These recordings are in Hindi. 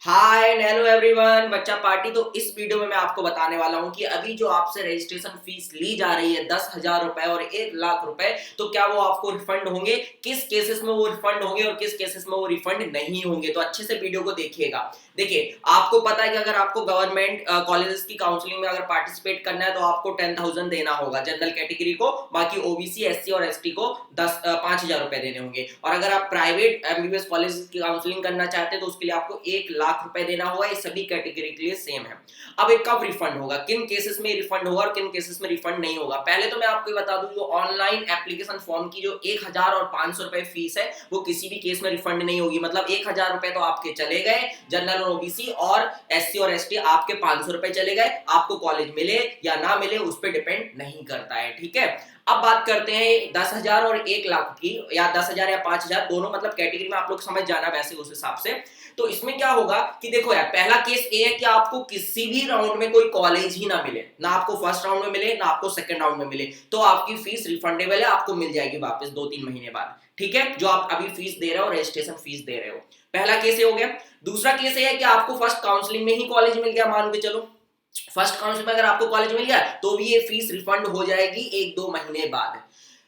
हाय एंड हेलो एवरीवन, बच्चा पार्टी। तो इस वीडियो में मैं आपको बताने वाला हूं कि अभी जो आपसे रजिस्ट्रेशन फीस ली जा रही है 10,000 रुपए और 1 लाख रुपए, तो क्या वो आपको रिफंड होंगे, किस केसेस में वो रिफंड होंगे और किस केसेस में वो रिफंड नहीं होंगे। तो अच्छे से वीडियो को देखिएगा। देखिए, आपको पता है कि अगर आपको गवर्नमेंट कॉलेजेस की काउंसलिंग में अगर पार्टिसिपेट करना है तो आपको 10,000 देना होगा जनरल कैटेगरी को। बाकी ओबीसी, एससी और एसटी को 5,000 रुपए देने होंगे। और अगर आप प्राइवेट एमबीबीएस कॉलेज की काउंसलिंग करना चाहते हैं तो उसके लिए आपको 1 लाख रुपए देना होगा। ये सभी कैटेगरी के लिए सेम है। अब एक कब रिफंड होगा, किन केसेस में रिफंड होगा और किन केसेस में रिफंड नहीं होगा। पहले तो मैं आपको बता दूं, जो ऑनलाइन एप्लीकेशन फॉर्म की जो 1,000 और 500 रुपए फीस है वो किसी भी केस में रिफंड नहीं होगी। मतलब 1,000 रुपए तो आपके चले गए जनरल और ओबीसी, और एससी और एसटी आपके 500 रुपए चले गए। आपको कॉलेज मिले या ना मिले उस पर डिपेंड नहीं करता है। ठीक है, अब बात करते हैं 10,000 और 1 लाख की, या 10,000 या 5,000 दोनों, मतलब कैटेगरी में आप लोग समझ जाना वैसे उस हिसाब से। तो इसमें क्या होगा कि देखो यार, पहला केस ये है कि आपको किसी भी राउंड में कोई कॉलेज ही ना मिले, ना आपको फर्स्ट राउंड में मिले ना आपको सेकंड राउंड में मिले, तो आपकी फीस रिफंडेबल है, आपको मिल जाएगी वापस 2-3 महीने बाद। ठीक है, जो आप अभी फीस दे रहे हो, रजिस्ट्रेशन फीस दे रहे हो। पहला केस ये हो गया। दूसरा केस ये है कि आपको फर्स्ट काउंसलिंग में ही कॉलेज मिल गया, मान के चलो फर्स्ट काउंसलिंग में अगर आपको कॉलेज मिल गया तो भी ये फीस रिफंड हो जाएगी 1-2 महीने बाद।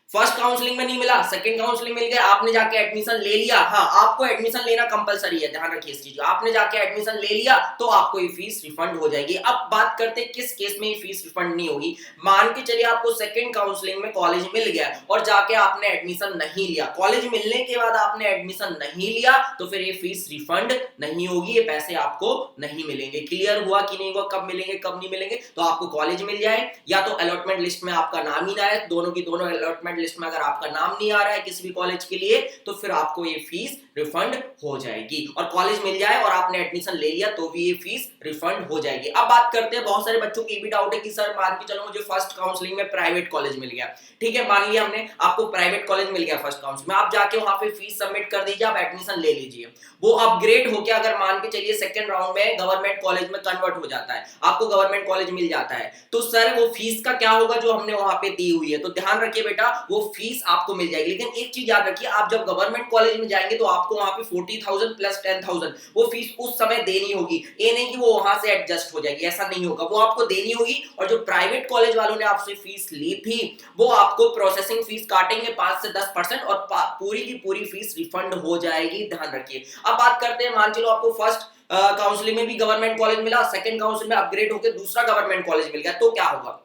फर्स्ट काउंसलिंग में नहीं मिला, सेकंड काउंसलिंग मिल गया, आपने जाके एडमिशन ले लिया। हाँ, आपको एडमिशन लेना कंपलसरी है, ध्यान रखिए इस चीज को। आपने जाके एडमिशन ले लिया तो आपको ये फीस रिफंड हो जाएगी। अब बात करते हैं किस केस में ये फीस रिफंड नहीं होगी। मान के चलिए आपको सेकंड काउंसलिंग में कॉलेज मिल गया और जाके आपने एडमिशन नहीं लिया, कॉलेज मिलने के बाद आपने एडमिशन नहीं लिया, तो फिर ये फीस रिफंड नहीं होगी, ये पैसे आपको नहीं मिलेंगे। क्लियर हुआ कि नहीं हुआ, कब मिलेंगे कब नहीं मिलेंगे। तो आपको कॉलेज मिल जाए या तो अलॉटमेंट लिस्ट में आपका नाम ही ना आए, दोनों की दोनों अलॉटमेंट लिस्ट में अगर आपका नाम नहीं आ रहा है किसी भी कॉलेज के लिए, तो फिर आपको ये फीस रिफंड हो जाएगी। और कॉलेज मिल जाए और आपने एडमिशन ले लिया तो भी ये फीस रिफंड हो जाएगी। अब बात करते हैं, बहुत सारे बच्चों की भी डाउट है कि सर मान के चलो मुझे फर्स्ट काउंसलिंग में प्राइवेट कॉलेज मिल गया। ठीक है, मान लिया हमने आपको प्राइवेट कॉलेज मिल गया फर्स्ट काउंसलिंग में, आप जाके वहां पे फीस सबमिट कर दीजिए, आप एडमिशन ले लीजिए। वो अपग्रेड होकर अगर मान के चलिए सेकंड राउंड में गवर्नमेंट कॉलेज में कन्वर्ट हो जाता है, आपको गवर्नमेंट कॉलेज मिल जाता है, तो सर वो फीस का क्या होगा जो हमने वहां पे दी हुई है। तो ध्यान रखिए बेटा, वो फीस आपको मिल जाएगी। लेकिन एक चीज याद रखिए, आप जब गवर्नमेंट कॉलेज में जाएंगे तो आपको वहां पे 40,000 प्लस 10,000 वो फीस उस समय देनी होगी। ये नहीं कि वो वहां से एडजस्ट हो जाएगी, ऐसा नहीं होगा, वो आपको देनी होगी। और जो प्राइवेट कॉलेज वालों ने आपसे फीस ली थी वो आपको प्रोसेसिंग फीस काटेंगे 5 से 10% और पूरी की पूरी फीस रिफंड हो जाएगी, ध्यान रखिए। अब बात करते हैं, मान चलो आपको फर्स्ट काउंसलिंग में भी गवर्नमेंट कॉलेज मिला, सेकंड काउंसलिंग में अपग्रेड होकर दूसरा गवर्नमेंट कॉलेज मिल गया, तो क्या होगा।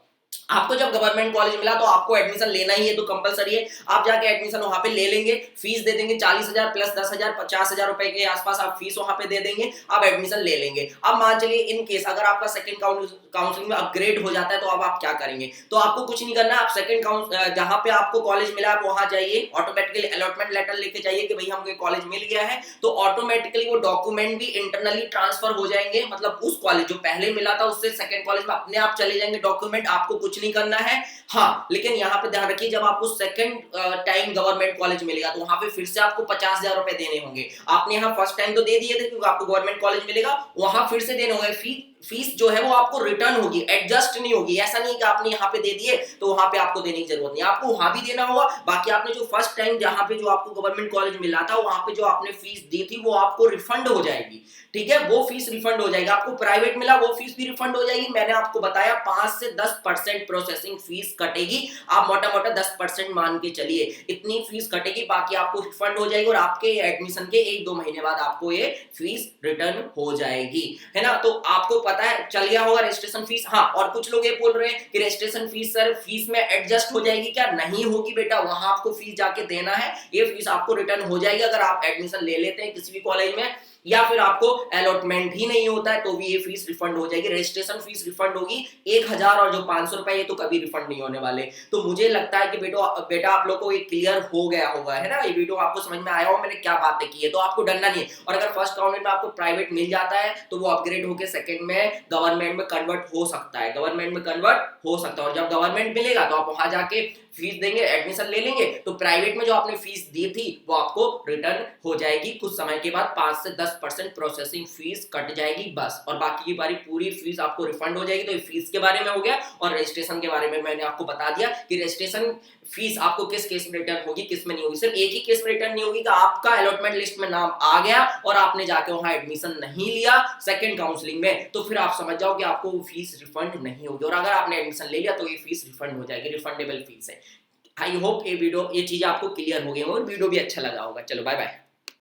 आपको जब गवर्नमेंट कॉलेज मिला तो आपको एडमिशन लेना ही है, तो कंपलसरी है, आप जाके एडमिशन वहां पे ले लेंगे, फीस दे देंगे 40,000 प्लस 10,000 50,000 रुपए के आसपास आप फीस वहां पे दे देंगे, आप एडमिशन ले लेंगे। अब मान चलिए इन केस अगर आपका सेकंड काउंसलिंग में अपग्रेड हो जाता है तो अब आप क्या करेंगे। तो आपको कुछ नहीं करना, आप सेकंड जहां पे आपको कॉलेज मिला आप वहां जाइए, ऑटोमेटिकली अलॉटमेंट लेटर लेके जाइए कि भाई हमको कॉलेज मिल गया है, तो ऑटोमेटिकली वो डॉक्यूमेंट भी इंटरनली ट्रांसफर हो जाएंगे। मतलब उस कॉलेज जो पहले मिला था उससे सेकंड कॉलेज में अपने आप चले जाएंगे डॉक्यूमेंट, आपको कुछ नहीं करना है। हाँ, लेकिन यहाँ पे ध्यान रखिए, जब आपको सेकंड टाइम गवर्नमेंट कॉलेज मिलेगा तो वहां पे फिर से आपको 50,000 रुपए देने होंगे। आपने यहाँ फर्स्ट टाइम तो दे दिए थे क्योंकि आपको गवर्नमेंट कॉलेज मिलेगा, वहां फिर से देने होंगे। फीस जो है वो आपको रिटर्न होगी, एडजस्ट नहीं होगी। ऐसा नहीं कि आपने यहाँ पे दे दिए तो वहां पे आपको देने की जरूरत नहीं, आपको वहां भी देना होगा। बाकी आपने जो फर्स्ट टाइम जहां पे जो आपको गवर्नमेंट कॉलेज मिला था वहां पे जो आपने फीस दी थी वो आपको रिफंड हो जाएगी। ठीक है, वो फीस रिफंड हो जाएगी। आपको प्राइवेट मिला वो फीस भी रिफंड हो जाएगी। मैंने आपको बताया 5 से 10% प्रोसेसिंग फीस कटेगी, आप मोटा मोटा 10% मान के चलिए, इतनी फीस कटेगी, बाकी आपको रिफंड हो जाएगी और आपके एडमिशन के 1-2 महीने बाद आपको ये फीस रिटर्न हो जाएगी, है ना। तो आपको पता है, चल गया होगा रजिस्ट्रेशन फीस। हाँ, और कुछ लोग ये बोल रहे हैं कि रजिस्ट्रेशन फीस सर फीस में एडजस्ट हो जाएगी क्या। नहीं होगी बेटा, वहां आपको फीस जाके देना है, ये फीस आपको रिटर्न हो जाएगी अगर आप एडमिशन ले लेते हैं किसी भी कॉलेज में, या फिर आपको अलॉटमेंट ही नहीं होता है तो भी ये फीस रिफंड हो जाएगी। रजिस्ट्रेशन फीस रिफंड होगी 1,000 और जो 500 रुपए ये तो कभी रिफंड नहीं होने वाले। तो मुझे लगता है कि बेटा आप लोग को ये क्लियर हो गया होगा, है ना। ये वीडियो आपको समझ में आया हो मैंने क्या बातें की है, तो आपको डरना नहीं है। और अगर फर्स्ट राउंड में आपको प्राइवेट मिल जाता है तो वो अपग्रेड होकर सेकंड में गवर्नमेंट में कन्वर्ट हो सकता है, गवर्नमेंट में कन्वर्ट हो सकता है। और जब गवर्नमेंट मिलेगा तो आप वहां जाके फीस देंगे, एडमिशन ले लेंगे, तो प्राइवेट में जो आपने फीस दी थी वो आपको रिटर्न हो जाएगी कुछ समय के बाद, 5 से 10 10% प्रोसेसिंग फीस कट जाएगी बस, और बाकी की बारी पूरी फीस आपको रिफंड हो जाएगी। तो ये फीस के बारे में हो गया, और रजिस्ट्रेशन के बारे में मैंने आपको बता दिया कि रजिस्ट्रेशन फीस आपको किस केस में रिटर्न होगी, किस में नहीं होगी। सिर्फ एक ही केस में रिटर्न नहीं होगी कि आपका अलॉटमेंट लिस्ट में नाम आ गया और आपने जाके वहां एडमिशन नहीं लिया सेकंड काउंसलिंग में, तो फिर आप समझ जाओ कि आपको वो फीस रिफंड नहीं होगी। और अगर आपने एडमिशन ले लिया तो ये फीस रिफंड हो जाएगी, रिफंडेबल फीस है। आई होप ये चीज आपको क्लियर हो गई और वीडियो भी अच्छा लगा होगा। चलो बाय बाय।